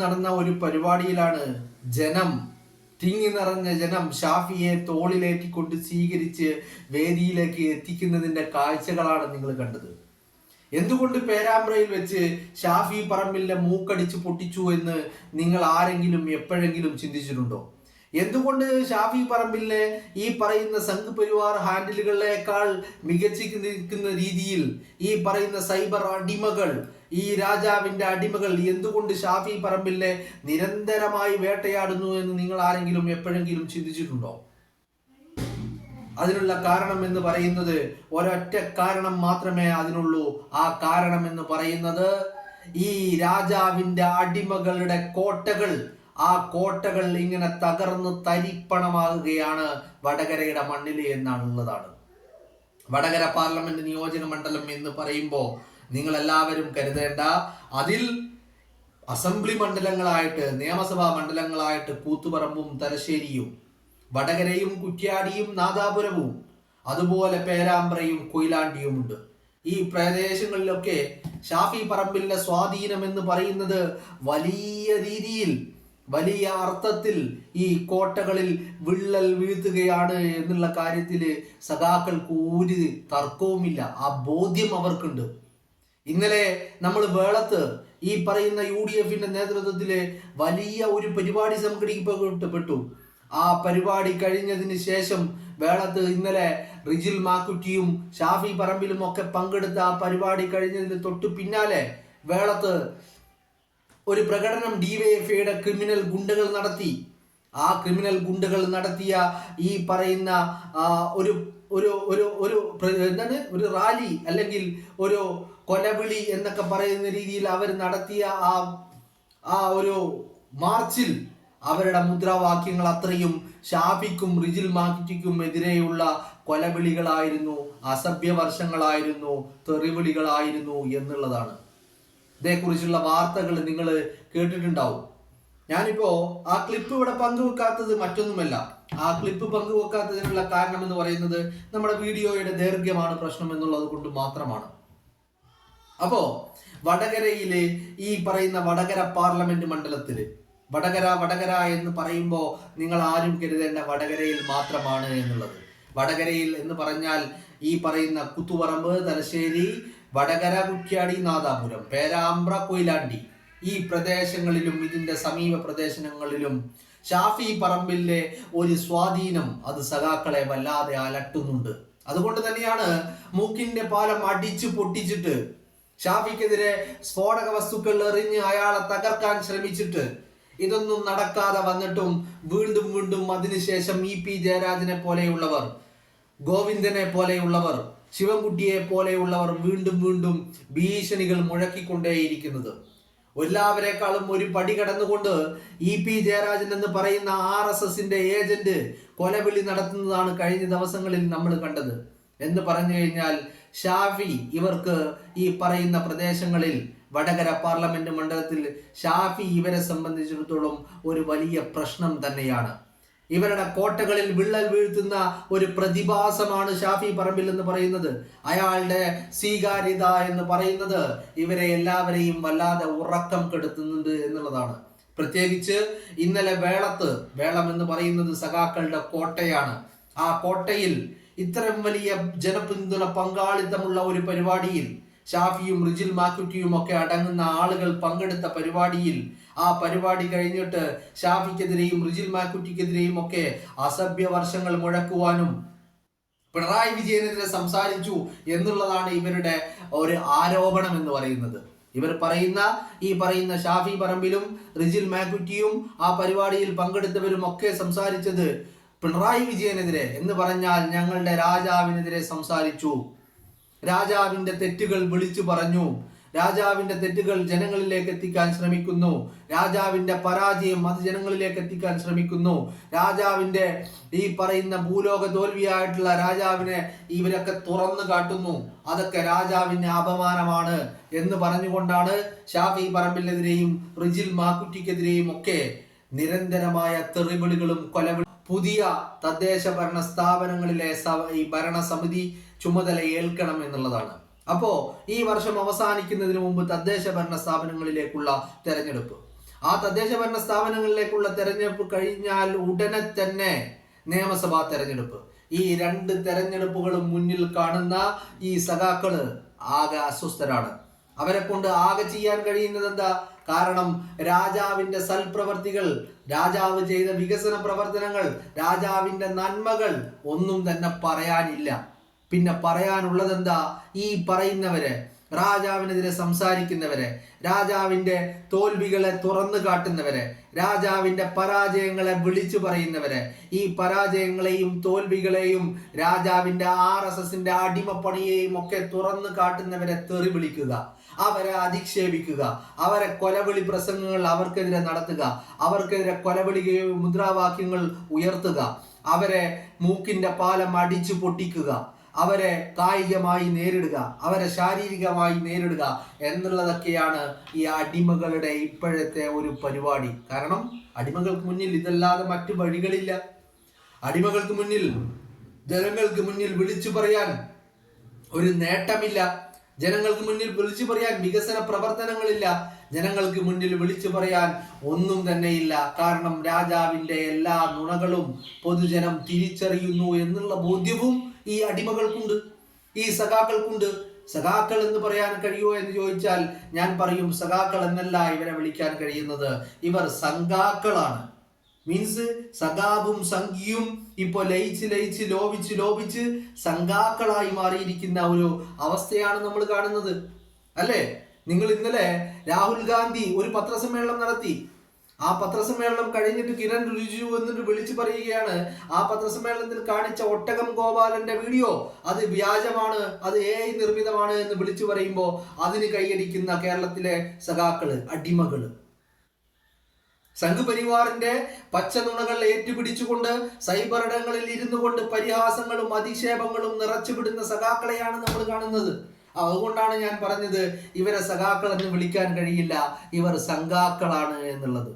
നടന്ന ഒരു പരിപാടിയിലാണ് ജനം, തിങ്ങി നിറഞ്ഞ ജനം ഷാഫിയെ തോളിലേറ്റിക്കൊണ്ട് സ്വീകരിച്ച് വേദിയിലേക്ക് എത്തിക്കുന്നതിന്റെ കാഴ്ചകളാണ് നിങ്ങൾ കണ്ടത്. എന്തുകൊണ്ട് പേരാമ്പ്രയിൽ വെച്ച് ഷാഫി പറമ്പിലിന്റെ മൂക്കടിച്ച് പൊട്ടിച്ചു എന്ന് നിങ്ങൾ ആരെങ്കിലും എപ്പോഴെങ്കിലും ചിന്തിച്ചിട്ടുണ്ടോ? എന്തുകൊണ്ട് ഷാഫി പറമ്പിലിനെ ഈ പറയുന്ന സംഘ് പരിവാർ ഹാൻഡിലുകളേക്കാൾ മികച്ചു നിൽക്കുന്ന രീതിയിൽ ഈ പറയുന്ന സൈബർ അടിമകൾ, ഈ രാജാവിന്റെ അടിമകൾ എന്തുകൊണ്ട് ഷാഫി പറമ്പിലിനെ നിരന്തരമായി വേട്ടയാടുന്നു എന്ന് നിങ്ങൾ ആരെങ്കിലും എപ്പോഴെങ്കിലും ചിന്തിച്ചിട്ടുണ്ടോ? അതിനുള്ള കാരണം എന്ന് പറയുന്നത് ഒരൊറ്റ കാരണം മാത്രമേ അതിനുള്ളൂ. ആ കാരണം എന്ന് പറയുന്നത് ഈ രാജാവിന്റെ അടിമകളുടെ കോട്ടകൾ, ആ കോട്ടകൾ ഇങ്ങനെ തകർന്ന് തരിപ്പണമാകുകയാണ് വടകരയുടെ മണ്ണിൽ എന്നാണുള്ളതാണ്. വടകര പാർലമെന്റ് നിയോജക മണ്ഡലം എന്ന് പറയുമ്പോൾ നിങ്ങൾ എല്ലാവരും കരുതേണ്ട, അതിൽ അസംബ്ലി മണ്ഡലങ്ങളായിട്ട്, നിയമസഭാ മണ്ഡലങ്ങളായിട്ട് കൂത്തുപറമ്പും തലശ്ശേരിയും, വടകരയും കുറ്റ്യാടിയും നാദാപുരവും, അതുപോലെ പേരാമ്പ്രയും കൊയിലാണ്ടിയും ഉണ്ട്. ഈ പ്രദേശങ്ങളിലൊക്കെ ഷാഫി പറമ്പിലിന്റെ സ്വാധീനം എന്ന് പറയുന്നത് വലിയ രീതിയിൽ, വലിയ അർത്ഥത്തിൽ ഈ കോട്ടകളിൽ വിള്ളൽ വീഴ്ത്തുകയാണ് എന്നുള്ള കാര്യത്തിൽ സഖാക്കൾക്ക് ഒരു തർക്കവുമില്ല. ആ ബോധ്യം അവർക്കുണ്ട്. ഇന്നലെ നമ്മൾ വേളത്ത് ഈ പറയുന്ന UDF നേതൃത്വത്തിൽ വലിയ ഒരു പരിപാടി സംഘടിപ്പിക്കപ്പെട്ടു. ആ പരിപാടി കഴിഞ്ഞതിന് ശേഷം വേളത്ത് ഇന്നലെ റിജിൽ മാക്കുറ്റിയും ഷാഫി പറമ്പിലും ഒക്കെ പങ്കെടുത്ത ആ പരിപാടി കഴിഞ്ഞതിന് തൊട്ടു പിന്നാലെ വേളത്ത് ഒരു പ്രകടനം DYFIയുടെ ക്രിമിനൽ ഗുണ്ടകൾ നടത്തി. ആ ക്രിമിനൽ ഗുണ്ടകൾ നടത്തിയ ഈ പറയുന്ന ഒരു ഒരു ഒരു ഒരു എന്താണ് ഒരു റാലി അല്ലെങ്കിൽ ഒരു കൊലവിളി എന്നൊക്കെ പറയുന്ന രീതിയിൽ അവർ നടത്തിയ ആ ഒരു മാർച്ചിൽ അവരുടെ മുദ്രാവാക്യങ്ങൾ അത്രയും ഷാഫിക്കും റിജിൽ മാക്കിറ്റിക്കും എതിരെയുള്ള കൊലവിളികളായിരുന്നു, അസഭ്യവർഷങ്ങളായിരുന്നു, തെറിവിളികളായിരുന്നു എന്നുള്ളതാണ്. ഇതേക്കുറിച്ചുള്ള വാർത്തകൾ നിങ്ങൾ കേട്ടിട്ടുണ്ടാവും. ഞാനിപ്പോ ആ ക്ലിപ്പ് ഇവിടെ പങ്കുവെക്കാത്തത് മറ്റൊന്നുമല്ല. ആ ക്ലിപ്പ് പങ്കുവെക്കാത്തതിനുള്ള കാരണം എന്ന് പറയുന്നത് നമ്മുടെ വീഡിയോയുടെ ദൈർഘ്യമാണ് പ്രശ്നം എന്നുള്ളത് കൊണ്ട് മാത്രമാണ്. അപ്പോ വടകരയില് ഈ പറയുന്ന വടകര പാർലമെന്റ് മണ്ഡലത്തില് വടകര എന്ന് പറയുമ്പോൾ നിങ്ങൾ ആരും കരുതേണ്ട വടകരയിൽ മാത്രമാണ് എന്നുള്ളത്. വടകരയിൽ എന്ന് പറഞ്ഞാൽ ഈ പറയുന്ന കൂത്തുപറമ്പ്, തലശ്ശേരി, വടകര, കുറ്റ്യാടി, നാദാപുരം, പേരാമ്പ്ര, കൊയിലാണ്ടി ഈ പ്രദേശങ്ങളിലും ഇതിന്റെ സമീപ പ്രദേശങ്ങളിലും ഷാഫി പറമ്പിലിന്റെ ഒരു സ്വാധീനം അത് സഖാക്കളെ വല്ലാതെ അലട്ടുന്നുണ്ട്. അതുകൊണ്ട് തന്നെയാണ് മൂക്കിന്റെ പാലം അടിച്ചു പൊട്ടിച്ചിട്ട് ഷാഫിക്കെതിരെ സ്ഫോടക വസ്തുക്കൾ എറിഞ്ഞ് അയാളെ തകർക്കാൻ ശ്രമിച്ചിട്ട് ഇതൊന്നും നടക്കാതെ വന്നിട്ടും വീണ്ടും വീണ്ടും അതിനുശേഷം EP ജയരാജനെ പോലെയുള്ളവർ, ഗോവിന്ദനെ പോലെയുള്ളവർ, ശിവൻകുട്ടിയെ പോലെയുള്ളവർ വീണ്ടും വീണ്ടും ഭീഷണികൾ മുഴക്കിക്കൊണ്ടേയിരിക്കുന്നത്. എല്ലാവരെക്കാളും ഒരു പടി കടന്നുകൊണ്ട് EP ജയരാജൻ എന്ന് പറയുന്ന RSSന്റെ ഏജന്റ് കൊലവിളി നടത്തുന്നതാണ് കഴിഞ്ഞ ദിവസങ്ങളിൽ നമ്മൾ കണ്ടത്. എന്ന് പറഞ്ഞു കഴിഞ്ഞാൽ ഷാഫി ഇവർക്ക് ഈ പറയുന്ന പ്രദേശങ്ങളിൽ വടകര പാർലമെന്റ് മണ്ഡലത്തിൽ ഷാഫി ഇവരെ സംബന്ധിച്ചിടത്തോളം ഒരു വലിയ പ്രശ്നം തന്നെയാണ്. ഇവരുടെ കോട്ടകളിൽ വിള്ളൽ വീഴ്ത്തുന്ന ഒരു പ്രതിഭാസമാണ് ഷാഫി പറമ്പിൽ എന്ന് പറയുന്നത്. അയാളുടെ സ്വീകാര്യത എന്ന് പറയുന്നത് ഇവരെ എല്ലാവരെയും വല്ലാതെ ഉറക്കം കെടുത്തുന്നുണ്ട് എന്നുള്ളതാണ്. പ്രത്യേകിച്ച് ഇന്നലെ വേളം എന്ന് പറയുന്നത് സഖാക്കളുടെ കോട്ടയാണ്. ആ കോട്ടയിൽ ഇത്തരം വലിയ ജനപിന്തുണ പങ്കാളിത്തമുള്ള ഒരു പരിപാടിയിൽ ഷാഫിയും റിജിൽ മാക്കുറ്റിയും ഒക്കെ അടങ്ങുന്ന ആളുകൾ പങ്കെടുത്ത പരിപാടിയിൽ ആ പരിപാടി കഴിഞ്ഞിട്ട് ഷാഫിക്കെതിരെയും റിജിൽ മാക്കുറ്റിക്കെതിരെയും ഒക്കെ അസഭ്യ വർഷങ്ങൾ മുഴക്കുവാനും പിണറായി വിജയനെതിരെ സംസാരിച്ചു എന്നുള്ളതാണ് ഇവരുടെ ഒരു ആരോപണം എന്ന് പറയുന്നത്. ഇവർ പറയുന്ന ഷാഫി പറമ്പിലും റിജിൽ മാക്കുറ്റിയും ആ പരിപാടിയിൽ പങ്കെടുത്തവരും ഒക്കെ സംസാരിച്ചത് പിണറായി വിജയനെതിരെ എന്ന് പറഞ്ഞാൽ ഞങ്ങളുടെ രാജാവിനെതിരെ സംസാരിച്ചു, രാജാവിന്റെ തെറ്റുകൾ വിളിച്ചു പറഞ്ഞു, രാജാവിന്റെ തെറ്റുകൾ ജനങ്ങളിലേക്ക് എത്തിക്കാൻ ശ്രമിക്കുന്നു, രാജാവിന്റെ പരാജയം അത് ജനങ്ങളിലേക്ക് എത്തിക്കാൻ ശ്രമിക്കുന്നു, രാജാവിന്റെ ഈ പറയുന്ന ഭൂലോക തോൽവിയായിട്ടുള്ള രാജാവിനെ ഇവരൊക്കെ തുറന്നു കാട്ടുന്നു, അതൊക്കെ രാജാവിന് അപമാനമാണ് എന്ന് പറഞ്ഞുകൊണ്ടാണ് ഷാഫി പറമ്പിലിനെതിരെയും റിജിൽ മാക്കുറ്റിക്കെതിരെയും ഒക്കെ നിരന്തരമായ തെറിവിളികളും കൊലവിളികളും. പുതിയ തദ്ദേശ ഭരണ സ്ഥാപനങ്ങളിലെ ഈ ഭരണസമിതി ചുമതല ഏൽക്കണം എന്നുള്ളതാണ്. അപ്പോ ഈ വർഷം അവസാനിക്കുന്നതിന് മുമ്പ് തദ്ദേശ ഭരണ സ്ഥാപനങ്ങളിലേക്കുള്ള തെരഞ്ഞെടുപ്പ്, ആ തദ്ദേശ ഭരണ സ്ഥാപനങ്ങളിലേക്കുള്ള തെരഞ്ഞെടുപ്പ് കഴിഞ്ഞാൽ ഉടനെ തന്നെ നിയമസഭാ തെരഞ്ഞെടുപ്പ്. ഈ 2 തെരഞ്ഞെടുപ്പുകളും മുന്നിൽ കാണുന്ന ഈ സഖാക്കള് ആകെ അസ്വസ്ഥരാണ്. അവരെ കൊണ്ട് ആകെ ചെയ്യാൻ കഴിയുന്നത് എന്താ? കാരണം രാജാവിന്റെ സൽപ്രവർത്തികൾ, രാജാവ് ചെയ്ത വികസന പ്രവർത്തനങ്ങൾ, രാജാവിന്റെ നന്മകൾ ഒന്നും തന്നെ പറയാനില്ല. പിന്നെ പറയാനുള്ളത് എന്താ? ഈ പറയുന്നവരെ, രാജാവിനെതിരെ സംസാരിക്കുന്നവരെ, രാജാവിന്റെ തോൽവികളെ തുറന്നു കാട്ടുന്നവരെ, രാജാവിന്റെ പരാജയങ്ങളെ വിളിച്ചു പറയുന്നവരെ, ഈ പരാജയങ്ങളെയും തോൽവികളെയും രാജാവിന്റെ RSSന്റെ അടിമപ്പണിയെയും ഒക്കെ തുറന്നു കാട്ടുന്നവരെ തെറി വിളിക്കുക, അവരെ അധിക്ഷേപിക്കുക, അവരെ കൊലവിളി പ്രസംഗങ്ങൾ അവർക്കെതിരെ നടത്തുക, അവർക്കെതിരെ കൊലവിളി മുദ്രാവാക്യങ്ങൾ ഉയർത്തുക, അവരെ മൂക്കിന്റെ പാലം അടിച്ചു പൊട്ടിക്കുക, അവരെ കായികമായി നേരിടുക, അവരെ ശാരീരികമായി നേരിടുക എന്നുള്ളതൊക്കെയാണ് ഈ അടിമകളുടെ ഇപ്പോഴത്തെ ഒരു പരിപാടി. കാരണം അടിമകൾക്ക് മുന്നിൽ ഇതല്ലാതെ മറ്റു വഴികളില്ല. അടിമകൾക്ക് മുന്നിൽ, ജനങ്ങൾക്ക് മുന്നിൽ വിളിച്ചു പറയാൻ ഒരു നേട്ടമില്ല. ജനങ്ങൾക്ക് മുന്നിൽ വിളിച്ചു പറയാൻ വികസന പ്രവർത്തനങ്ങളില്ല. ജനങ്ങൾക്ക് മുന്നിൽ വിളിച്ചു പറയാൻ ഒന്നും തന്നെയില്ല. കാരണം രാജാവിന്റെ എല്ലാ നുണകളും പൊതുജനം തിരിച്ചറിയുന്നു എന്നുള്ള ബോധ്യവും ഈ അടിമകൾക്കുണ്ട്, ഈ സഖാക്കൾക്കുണ്ട്. സഖാക്കൾ എന്ന് പറയാൻ കഴിയുമോ എന്ന് ചോദിച്ചാൽ ഞാൻ പറയും സഖാക്കൾ എന്നല്ല ഇവരെ വിളിക്കാൻ കഴിയുന്നത്, ഇവർ സംഘാക്കളാണ്. മീൻസ് സഖാവും സംഘിയും ഇപ്പൊ ലയിച്ച് ലോപിച്ച് സംഘാക്കളായി മാറിയിരിക്കുന്ന ഒരു അവസ്ഥയാണ് നമ്മൾ കാണുന്നത്, അല്ലേ? നിങ്ങൾ ഇന്നലെ രാഹുൽ ഗാന്ധി ഒരു പത്രസമ്മേളനം നടത്തി. ആ പത്രസമ്മേളനം കഴിഞ്ഞിട്ട് കിരൺ റിജിജു എന്നിട്ട് വിളിച്ചു പറയുകയാണ്, ആ പത്രസമ്മേളനത്തിൽ കാണിച്ച ഒട്ടകം ഗോപാലന്റെ വീഡിയോ അത് വ്യാജമാണ്, അത് AI നിർമ്മിതമാണ് എന്ന് വിളിച്ചു പറയുമ്പോൾ അതിന് കൈയടിക്കുന്ന കേരളത്തിലെ സഖാക്കള്, അടിമകള്. സംഘപരിവാറിന്റെ പച്ചനുണകൾ ഏറ്റുപിടിച്ചുകൊണ്ട് സൈബർ ഇടങ്ങളിൽ ഇരുന്നു കൊണ്ട് പരിഹാസങ്ങളും അധിക്ഷേപങ്ങളും നിറച്ചുവിടുന്ന സഖാക്കളെയാണ് നമ്മൾ കാണുന്നത്. അതുകൊണ്ടാണ് ഞാൻ പറഞ്ഞത് ഇവരെ സഖാക്കൾ എന്ന് വിളിക്കാൻ കഴിയില്ല, ഇവർ സംഘാക്കളാണ് എന്നുള്ളത്.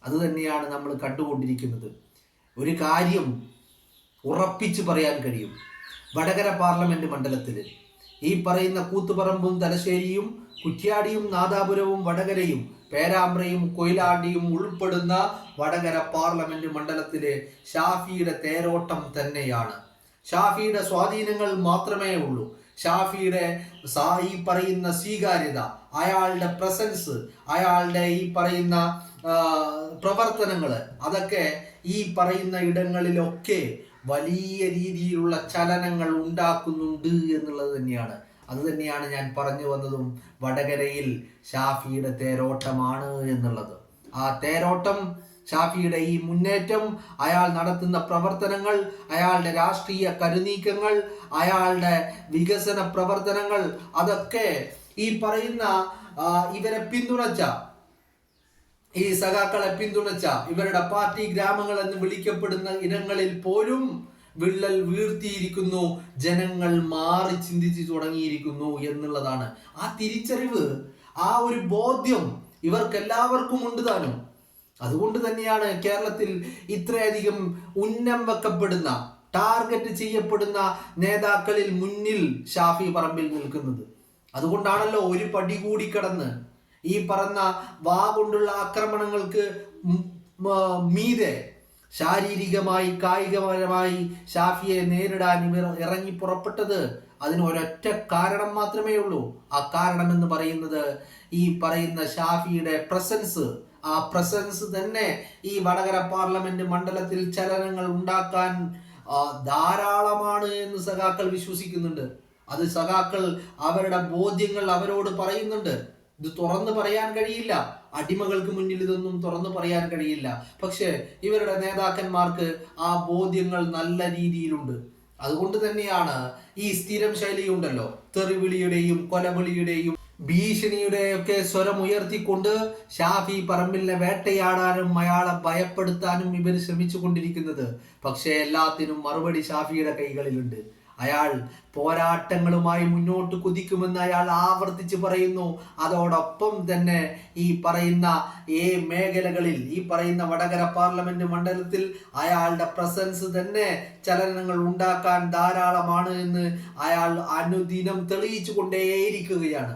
അത് തന്നെയാണ് നമ്മൾ കണ്ടുകൊണ്ടിരിക്കുന്നത്. ഒരു കാര്യം ഉറപ്പിച്ചു പറയാൻ കഴിയും, വടകര പാർലമെന്റ് മണ്ഡലത്തിൽ ഈ പറയുന്ന കൂത്തുപറമ്പും തലശ്ശേരിയും കുറ്റ്യാടിയും നാദാപുരവും വടകരയും പേരാമ്പ്രയും കൊയിലാണ്ടിയും ഉൾപ്പെടുന്ന വടകര പാർലമെന്റ് മണ്ഡലത്തിലെ ഷാഫിയുടെ തേരോട്ടം തന്നെയാണ്. ഷാഫിയുടെ സ്വാധീനങ്ങൾ മാത്രമേ ഉള്ളൂ. ഷാഫിയുടെ ഈ പറയുന്ന സ്വീകാര്യത, അയാളുടെ പ്രസൻസ്, അയാളുടെ ഈ പറയുന്ന പ്രവർത്തനങ്ങൾ, അതൊക്കെ ഈ പറയുന്ന ഇടങ്ങളിലൊക്കെ വലിയ രീതിയിലുള്ള ചലനങ്ങൾ ഉണ്ടാക്കുന്നുണ്ട് എന്നുള്ളത് തന്നെയാണ്. അത് തന്നെയാണ് ഞാൻ പറഞ്ഞു വന്നതും വടകരയിൽ ഷാഫിയുടെ തേരോട്ടമാണ് എന്നുള്ളത്. ആ തേരോട്ടം, ഷാഫിയുടെ ഈ മുന്നേറ്റം, അയാൾ നടത്തുന്ന പ്രവർത്തനങ്ങൾ, അയാളുടെ രാഷ്ട്രീയ കരുനീക്കങ്ങൾ, അയാളുടെ വികസന പ്രവർത്തനങ്ങൾ, അതൊക്കെ ഈ പറയുന്ന ഇവരെ പിന്തുണച്ച, ഈ സഖാക്കളെ പിന്തുണച്ച, ഇവരുടെ പാർട്ടി ഗ്രാമങ്ങൾ എന്ന് വിളിക്കപ്പെടുന്ന ഇടങ്ങളിൽ പോലും വിള്ളൽ വീഴ്ത്തിയിരിക്കുന്നു. ജനങ്ങൾ മാറി ചിന്തിച്ചു തുടങ്ങിയിരിക്കുന്നു എന്നുള്ളതാണ്. ആ തിരിച്ചറിവ്, ആ ഒരു ബോധ്യം ഇവർക്കെല്ലാവർക്കും ഉണ്ട് താനും. അതുകൊണ്ട് തന്നെയാണ് കേരളത്തിൽ ഇത്രയധികം ഉന്നം വെക്കപ്പെടുന്ന, ടാർഗറ്റ് ചെയ്യപ്പെടുന്ന നേതാക്കളിൽ മുന്നിൽ ഷാഫി പറമ്പിൽ നിൽക്കുന്നത്. അതുകൊണ്ടാണല്ലോ ഒരു പടി കൂടി കടന്ന് ഈ പറഞ്ഞ കൊണ്ടുള്ള ആക്രമണങ്ങൾക്ക് മീതെ ശാരീരികമായി കായികപരമായി ഷാഫിയെ നേരിടാൻ ഇവർ ഇറങ്ങി പുറപ്പെട്ടത്. അതിന് ഒരൊറ്റ കാരണം മാത്രമേ ഉള്ളൂ. ആ കാരണം എന്ന് പറയുന്നത് ഈ പറയുന്ന ഷാഫിയുടെ പ്രസൻസ്. ആ പ്രസൻസ് തന്നെ ഈ വടകര പാർലമെന്റ് മണ്ഡലത്തിൽ ചലനങ്ങൾ ഉണ്ടാക്കാൻ ധാരാളമാണ് എന്ന് സഖാക്കൾ വിശ്വസിക്കുന്നുണ്ട്. അത് സഖാക്കൾ അവരുടെ ബോധ്യങ്ങൾ അവരോട് പറയുന്നുണ്ട്. ഇത് തുറന്നു പറയാൻ കഴിയില്ല, അടിമകൾക്ക് മുന്നിൽ ഇതൊന്നും തുറന്നു പറയാൻ കഴിയില്ല. പക്ഷെ ഇവരുടെ നേതാക്കന്മാർക്ക് ആ ബോധ്യങ്ങൾ നല്ല രീതിയിലുണ്ട്. അതുകൊണ്ട് തന്നെയാണ് ഈ സ്ഥിരം ശൈലിയുണ്ടല്ലോ, തെറിവിളിയുടെയും കൊലവിളിയുടെയും ഭീഷണിയുടെയൊക്കെ സ്വരം ഉയർത്തിക്കൊണ്ട് ഷാഫി പറമ്പിലിനെ വേട്ടയാടാനും അയാളെ ഭയപ്പെടുത്താനും ഇവർ ശ്രമിച്ചു കൊണ്ടിരിക്കുന്നത്. പക്ഷേ എല്ലാത്തിനും മറുപടി ഷാഫിയുടെ കൈകളിലുണ്ട്. അയാൾ പോരാട്ടങ്ങളുമായി മുന്നോട്ട് കുതിക്കുമെന്ന് അയാൾ ആവർത്തിച്ച് പറയുന്നു. അതോടൊപ്പം തന്നെ ഈ പറയുന്ന മേഖലകളിൽ, ഈ പറയുന്ന വടകര പാർലമെന്റ് മണ്ഡലത്തിൽ അയാളുടെ പ്രസൻസ് തന്നെ ചലനങ്ങൾ ഉണ്ടാക്കാൻ ധാരാളമാണ് എന്ന് അയാൾ അനുദിനം തെളിയിച്ചു കൊണ്ടേയിരിക്കുകയാണ്.